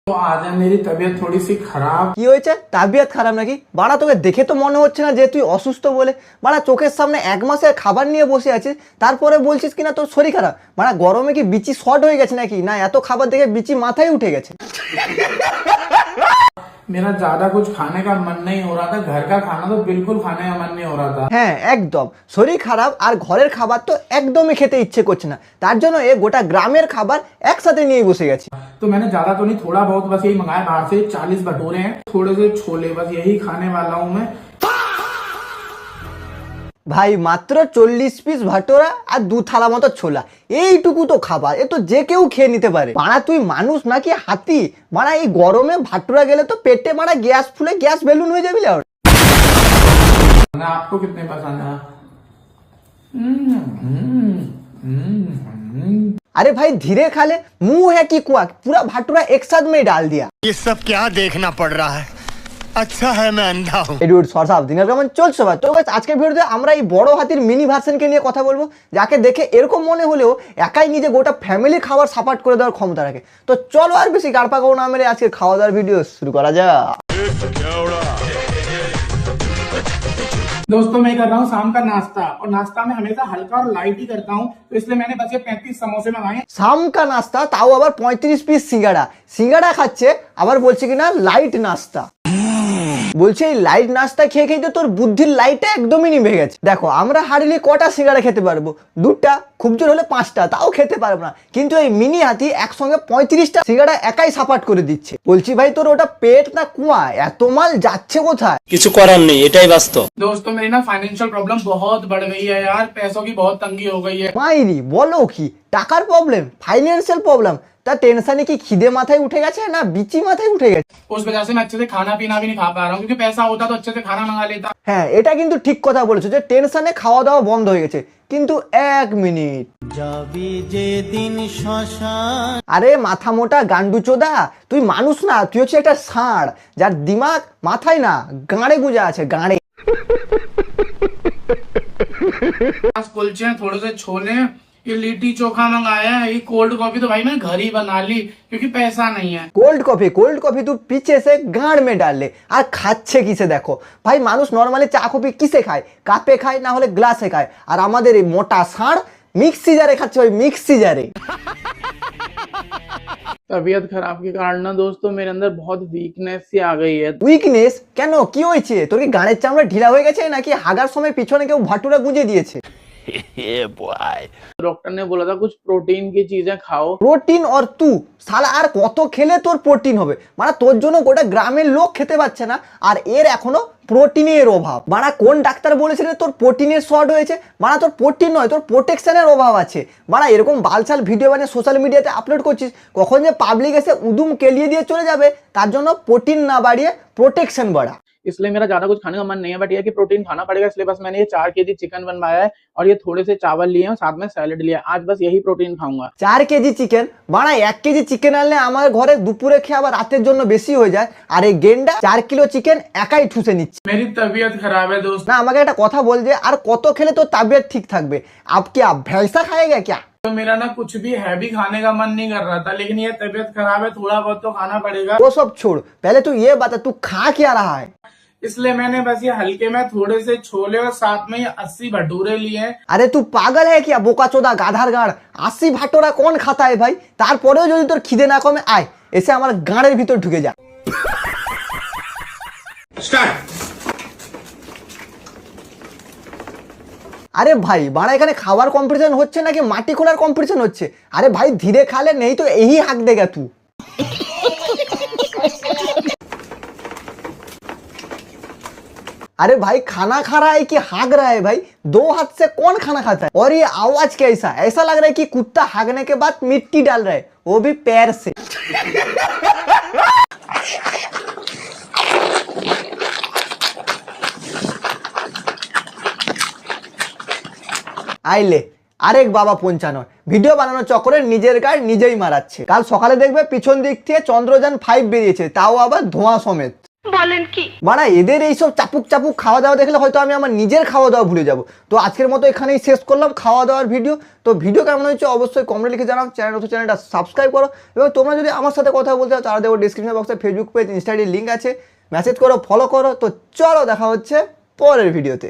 तो आज है मेरी तबीयत थोड़ी सी খারাপ। কি হয়েছে? তাবিয়ত খারাপ নাকি? বাড়া তোকে দেখে তো মনে হচ্ছে না যে তুই অসুস্থ বলে। বাড়া চোখের সামনে এক মাসের খাবার নিয়ে বসে আছিস, তারপরে বলছিস কিনা তোর শরীর খারাপ। বাড়া গরমে কি বিচি শর্ট হয়ে গেছে নাকি, না এত খাবার দেখে বিচি মাথায় উঠে গেছে? मेरा ज्यादा कुछ खाने का मन नहीं हो रहा था, घर का खाना तो बिल्कुल खाने का मन नहीं हो रहा था। হ্যাঁ একদম, শরীর খারাপ আর ঘরের খাবার তো একদমই খেতে ইচ্ছে করছে না, তার জন্য এ গোটা গ্রামের খাবার একসাথে নিয়ে বসে গেছে। तो मैंने ज्यादा तो नहीं, थोड़ा बहुत बस यही मंगाया बाहर से। 40 भटूरे हैं, थोड़े से छोले, बस यही खाने वाला हूँ मैं। ভাই মাত্র 40 পিস ভাটোরা আর 2 থালা মতো ছোলা, এইটুকু তো খাবার, এ তো যে কেউ খেয়ে নিতে পারে। মারা তুই মানুষ নাকি হাতি? মারা এই গরমে ভাটোরা গেলে তো পেটে মারা গ্যাস ফুলে গ্যাস বেলুন হয়ে যাবি। आपको कितने पसंद है? अरे भाई धीरे खा ले, मुंह है कि कुआ, पूरा भाटुरा एक साथ में डाल दिया। ये सब क्या देखना पड़ रहा है? अच्छा है मैं अंधा हूँ। এই ডুড সরসাব দিনের কেমন চলছে ভাই? তো গাইস আজকের ভিডিওতে আমরা এই বড় হাতির মিনি ভার্সনকে নিয়ে কথা বলবো, যাকে দেখে এরকম মনে হলেও একাই নিজে গোটা ফ্যামিলি খাবার সাপোর্ট করে দেওয়ার ক্ষমতা রাখে। তো চলো আর বেশি গাড়পা করো না মেরে, আজকে খাওয়া দাওয়ার ভিডিও শুরু করা যাক। दोस्तों मैं कर रहा हूँ शाम का नाश्ता, और नाश्ता में हमेशा हल्का और लाइट ही करता हूँ, तो इसलिए मैंने बस ये 35 समोसे मंगाए। শামকা নাস্তা, তাও আবার 35 পিস সিঙ্গাড়া। সিঙ্গাড়া খাচ্ছে আবার বলছে কিনা লাইট নাস্তা। বলছে এই লাইট নাস্তা খেয়ে খেয়ে তো তোর বুদ্ধির লাইটটা একদমই নিভে গেছে। দেখো আমরা হার্ডলি কটা সিঙ্গাড়া খেতে পারবো? 2টা, খুব জোর হলে 5টা, তাও খেতে পারবো না। কিন্তু এই মিনি হাতি একসঙ্গে 35টা সিঙ্গাড়া একাই সাপাট করে দিচ্ছে। বলছি ভাই তোর ওটা পেট না কুয়া? এত মাল যাচ্ছে কোথায়? কিছু করার নেই, এটাই বাস্তব। दोस्तों मेरी ना फाइनेंशियल प्रॉब्लम बहुत बढ़ गई है यार, पैसों की बहुत तंगी हो गई है। মাইরি বলো কি? টাকার প্রবলেম, ফাইন্যান্সিয়াল প্রবলেম? তা টেনশনে কি খিদে মাথায় উঠে গেছে না বিচি মাথায় উঠে গেছে? उस वजह से मैं अच्छे से खाना पीना भी नहीं खा पा रहा हूँ, क्योंकि पैसा होता तो अच्छे से खाना मंगा लेता। হ্যাঁ এটা কিন্তু ঠিক কথা বলেছো যে টেনশনে খাওয়া দাওয়া বন্ধ হয়ে গেছে। কিন্তু এক মিনিট, আরে মাথা মোটা গান্ডু চোদা, তুই মানুষ না, তুই হচ্ছে একটা ষাঁড় যার দিমাগ মাথায় না গাঁড়ে গুজা আছে, গাঁড়ে। कुलचे हैं, थोड़े से छोले, ये लिट्टी चोखा मंगाया है, ये कोल्ड कॉफी तो भाई मैं घर ही बना ली क्योंकि पैसा नहीं है। কোল্ড কফি তুই পিছে সে গাঁড় মে ডাললে। আর খাচ্ছে কিসে দেখো ভাই, মানুষ নর্মালি চা কফি কিসে খায়? কাপে খায়, না হলে গ্লাসে খায়। আর আমাদের এই মোটা ষাঁড় মিক্সি জারে খাচ্ছে ভাই, মিক্সি জারে। तबीयत खराब के कारण ना दोस्तों मेरे अंदर बहुत वीकनेस सी आ गई है। উইকনেস কেন? কি হয়েছে তোর? কি গাঁড়ের চামড়া ঢিলা হয়ে গেছে নাকি হাগার সময় পিছনে কেউ ভাটুরা গুঁজে দিয়েছে? डॉक्टर ने बोला था कुछ प्रोटीन की चीजें खाओ। প্রোটিন আর তু শালা আর কত খেলে তোর প্রোটিন হবে? মানে তোর জন্য গোটা গ্রামের লোক খেতে পাচ্ছে না, আর এর এখনো প্রোটিনের অভাব। মানে কোন ডাক্তার বলেছিল তোর প্রোটিনের শর্ট হয়েছে? মানে তোর প্রোটিন নয়, তোর প্রোটেকশনের অভাব আছে। মানে এরকম বালছাল ভিডিও বানিয়ে সোশ্যাল মিডিয়াতে আপলোড করছিস, কখন যে পাবলিক এসে উদুম কেলিয়ে দিয়ে চলে যাবে, তার জন্য প্রোটিন না বাড়িয়ে প্রোটেকশন বাড়া। इसलिए मेरा ज्यादा कुछ खाने का मन नहीं है, बट ये कि प्रोटीन खाना पड़ेगा, इसलिए बस मैंने ये 4 केजी चिकन बनवाया है, और ये थोड़े से चावल लिए हैं, और साथ में सैलेड लिया है। आज बस यही प्रोटीन खाऊंगा। 4 কেজি চিকেন? বাড়া 1 কেজি চিকেন আনলে আমার ঘরে দুপুরে খেয়ে আবার রাতের জন্য বেশি হয়ে যায়, আর এই গেন্ডা 4 কিলো চিকেন একাই ঠুসে নিচ্ছে। मेरी तबीयत खराब है दोस्त। না আমাকে একটা কথা বল যে আর কত খেলে তোর তাবিয়ত ঠিক থাকবে? আপ কি আপ ভैंसा खाएगा क्या? तो मेरा ना कुछ भी हैवी खाने का मन नहीं कर रहा था, लेकिन ये तबीयत खराब है, थोड़ा बहुत तो खाना पड़ेगा। वो सब छोड़, पहले तू ये बता तू खा क्या रहा है? इसलिए मैंने बस ये हल्के में थोड़े से छोले और साथ में ये 80 भटूरे लिए हैं। अरे तू पागल है क्या बोका चोदा गाधार गाड़? 80 ভাটোরা কোন খাতা है ভাই? তারপরেও যদি তোর খিদে না কমে, আয় এসে আমার গাঁড়ের ভিতর ঢুকে যা। स्टार्ट। আরে ভাই বাড়া এখানে খাবার কম্পিটিশন হচ্ছে নাকি মাটি খোলার কম্পিটিশন হচ্ছে? আরে ভাই ধীরে খালে নেই তো এই হাক দেগা तू। अरे भाई खाना खा रहा है कि हाग रहा है भाई? 2 हाथ से कौन खाना खाता है? और ये आवाज कैसा? ऐसा लग रहा है कि कुत्ता हागने के बाद मिट्टी डाल रहा है, वो भी पैर से। আইলে আরেক বাবা পঞ্চানন ভিডিও বানানোর চক্করে নিজের গায়ে নিজেই মারাচ্ছে। কাল সকালে দেখবে পিছন দিক থেকে চন্দ্রযান 5 বেরিয়েছে, তাও আবার ধোঁয়া সমেত। বাড়া এদের এইসব চাপুক চাপুক খাওয়া দাওয়া দেখলে হয়তো আমি আমার নিজের খাওয়া দাওয়া ভুলে যাব। তো আজকের মতো এখানেই শেষ করলাম খাওয়া দাওয়ার ভিডিও। তো ভিডিও কেমন হয়েছে অবশ্যই কমেন্টে লিখে জানাও, চ্যানেলটা সাবস্ক্রাইব করো এবং তোমরা যদি আমার সাথে কথা বলতে চাও তাহলে দেখো ডিসক্রিপশন বক্সে ফেসবুক পেজ ইনস্টাগ্রামের লিঙ্ক আছে, মেসেজ করো, ফলো করো। তো চলো দেখা হচ্ছে পরের ভিডিওতে।